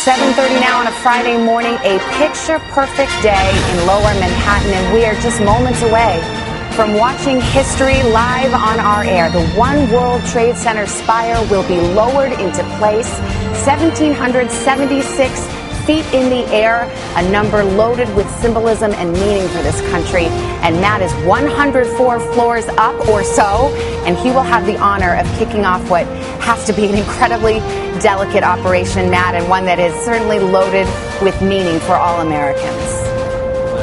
7:30 now on a Friday morning, a picture-perfect day in lower Manhattan, and we are just moments away from watching history live on our air. The One World Trade Center spire will be lowered into place, 1,776 feet in the air, a number loaded with symbolism and meaning for this country. And Matt is 104 floors up or so, and he will have the honor of kicking off what has to be an incredibly delicate operation, Matt, and one that is certainly loaded with meaning for all Americans.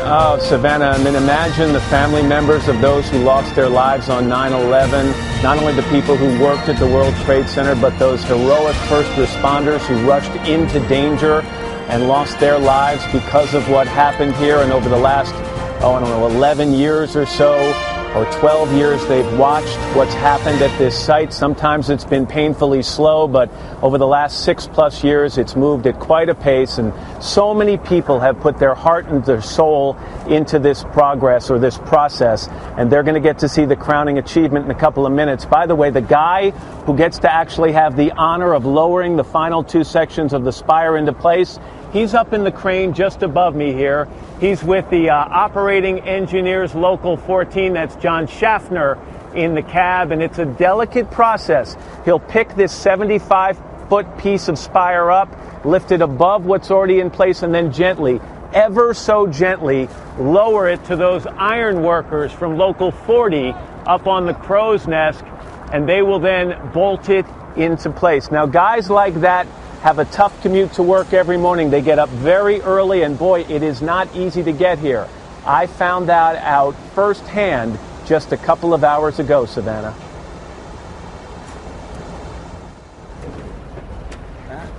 Oh, Savannah, I mean, imagine the family members of those who lost their lives on 9/11, not only the people who worked at the World Trade Center, but those heroic first responders who rushed into danger and lost their lives because of what happened here. And over the last, 11 years or so, or 12 years, they've watched what's happened at this site. Sometimes it's been painfully slow, but over the last 6+ years, it's moved at quite a pace. And so many people have put their heart and their soul into this progress or this process. And they're going to get to see the crowning achievement in a couple of minutes. By the way, the guy who gets to actually have the honor of lowering the final two sections of the spire into place, he's up in the crane just above me here. He's with the operating engineers, Local 14. That's John Schaffner in the cab, and it's a delicate process. He'll pick this 75-foot piece of spire up, lift it above what's already in place, and then gently, ever so gently, lower it to those iron workers from Local 40 up on the crow's nest, and they will then bolt it into place. Now, guys like that have a tough commute to work every morning. They get up very early, and boy, it is not easy to get here. I found that out firsthand just a couple of hours ago, Savannah.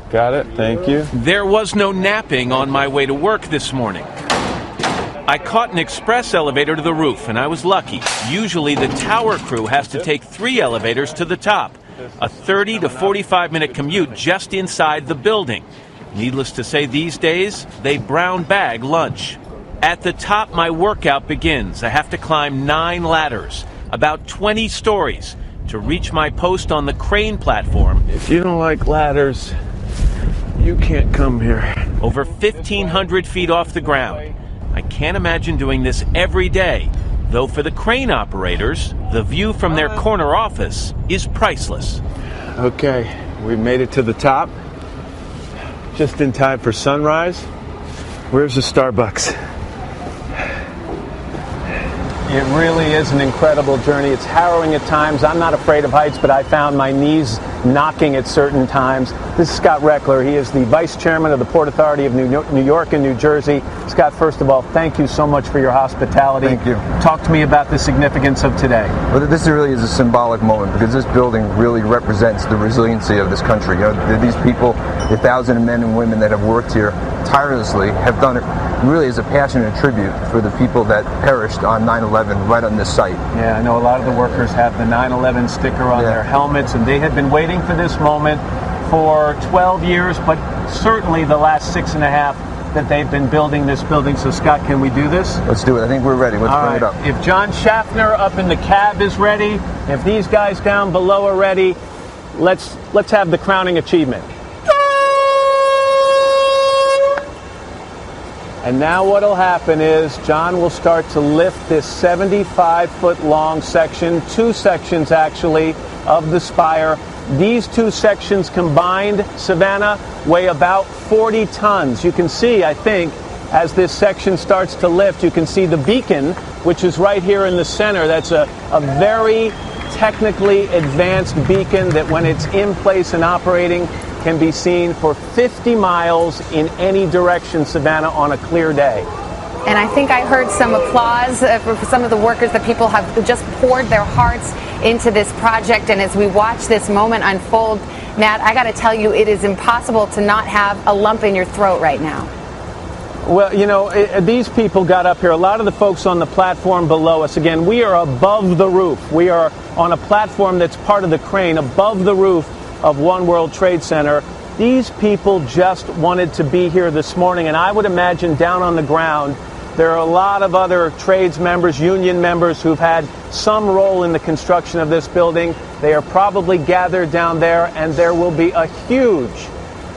Got it, thank you. There was no napping on my way to work this morning. I caught an express elevator to the roof, and I was lucky. Usually the tower crew has to take 3 elevators to the top. A 30 to 45-minute commute just inside the building. Needless to say, these days, they brown bag lunch. At the top, my workout begins. I have to climb 9 ladders, about 20 stories, to reach my post on the crane platform. If you don't like ladders, you can't come here. Over 1,500 feet off the ground. I can't imagine doing this every day. Though for the crane operators, the view from their corner office is priceless. Okay, we made it to the top, just in time for sunrise. Where's the Starbucks? It really is an incredible journey. It's harrowing at times. I'm not afraid of heights, but I found my knees knocking at certain times. This is Scott Reckler. He is the Vice Chairman of the Port Authority of New York and New Jersey. Scott, first of all, thank you so much for your hospitality. Thank you. Talk to me about the significance of today. Well, this really is a symbolic moment because this building really represents the resiliency of this country. You know, these people, the thousands of men and women that have worked here tirelessly, have done it really as a passionate tribute for the people that perished on 9/11 right on this site. Yeah, I know a lot of the workers have the 9/11 sticker on their helmets, and they had been waiting for this moment for 12 years, but certainly the last 6.5 that they've been building this building. So, Scott, can we do this? Let's do it. I think we're ready. Let's bring it up. If John Schaffner up in the cab is ready, if these guys down below are ready, let's have the crowning achievement. And now what'll happen is John will start to lift this 75-foot long section, 2 sections actually, of the spire. These 2 sections combined, Savannah, weigh about 40 tons. You can see, I think, as this section starts to lift, you can see the beacon, which is right here in the center. That's a very technically advanced beacon that when it's in place and operating can be seen for 50 miles in any direction, Savannah, on a clear day. And I think I heard some applause for some of the workers. The people have just poured their hearts into this project. And as we watch this moment unfold, Matt, I got to tell you, it is impossible to not have a lump in your throat right now. Well, you know, these people got up here. A lot of the folks on the platform below us, again, we are above the roof. We are on a platform that's part of the crane above the roof of One World Trade Center. These people just wanted to be here this morning, and I would imagine down on the ground there are a lot of other trades members, union members who've had some role in the construction of this building. They are probably gathered down there, and there will be a huge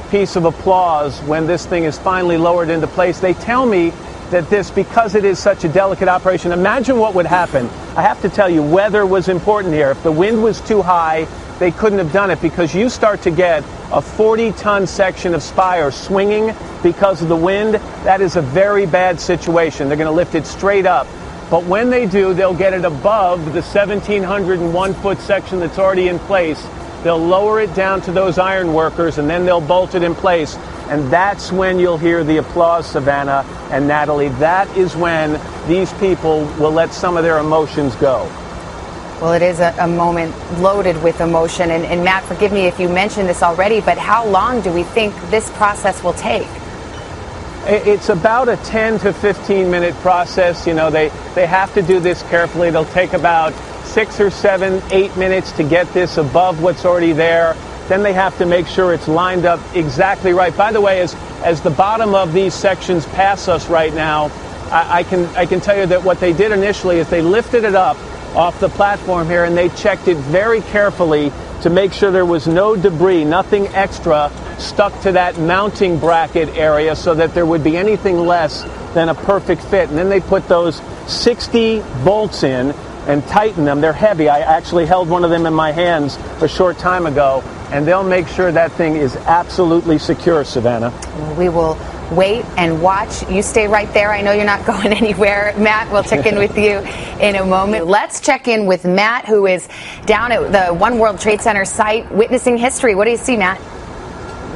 piece of applause when this thing is finally lowered into place. They tell me that this, because it is such a delicate operation, imagine what would happen. I have to tell you, weather was important here. If the wind was too high, they couldn't have done it, because you start to get a 40-ton section of spire swinging because of the wind. That is a very bad situation. They're going to lift it straight up. But when they do, they'll get it above the 1,701-foot section that's already in place. They'll lower it down to those iron workers, and then they'll bolt it in place. And that's when you'll hear the applause, Savannah and Natalie. That is when these people will let some of their emotions go. Well, it is a moment loaded with emotion. And Matt, forgive me if you mentioned this already, but how long do we think this process will take? It's about a 10 to 15 minute process. You know, they have to do this carefully. It'll take about 6 or 7, 8 minutes to get this above what's already there. Then they have to make sure it's lined up exactly right. By the way, as the bottom of these sections pass us right now, I can tell you that what they did initially is they lifted it up off the platform here, and they checked it very carefully to make sure there was no debris, nothing extra stuck to that mounting bracket area, so that there would be anything less than a perfect fit. And then they put those 60 bolts in and tighten them. They're heavy. I actually held one of them in my hands a short time ago, and they'll make sure that thing is absolutely secure, Savannah. We will wait and watch. You stay right there. I know you're not going anywhere. Matt, we'll check in with you in a moment. Let's check in with Matt, who is down at the One World Trade Center site witnessing history. What do you see, Matt?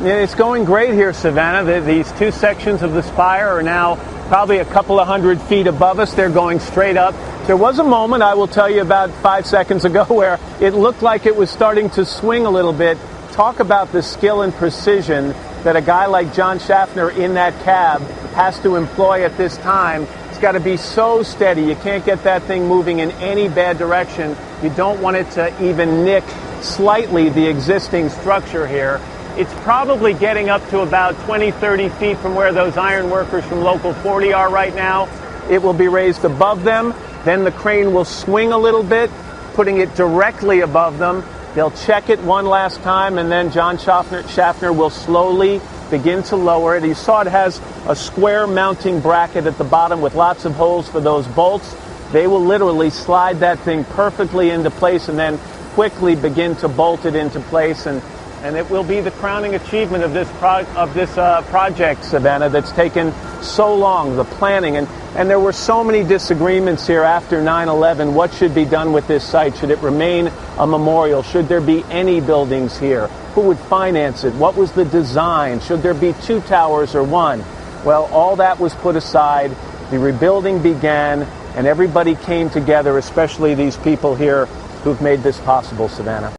Yeah, it's going great here, Savannah. These two sections of the spire are now probably a couple of 100 feet above us. They're going straight up. There was a moment, I will tell you, about 5 seconds ago where it looked like it was starting to swing a little bit. Talk about the skill and precision that a guy like John Schaffner in that cab has to employ at this time. It's got to be so steady. You can't get that thing moving in any bad direction. You don't want it to even nick slightly the existing structure here. It's probably getting up to about 20, 30 feet from where those iron workers from Local 40 are right now. It will be raised above them. Then the crane will swing a little bit, putting it directly above them. They'll check it one last time, and then John Schaffner will slowly begin to lower it. You saw it has a square mounting bracket at the bottom with lots of holes for those bolts. They will literally slide that thing perfectly into place and then quickly begin to bolt it into place. And it will be the crowning achievement of this project, Savannah, that's taken so long, the planning. And there were so many disagreements here after 9/11. What should be done with this site? Should it remain a memorial? Should there be any buildings here? Who would finance it? What was the design? Should there be 2 towers or 1? Well, all that was put aside. The rebuilding began, and everybody came together, especially these people here who've made this possible, Savannah.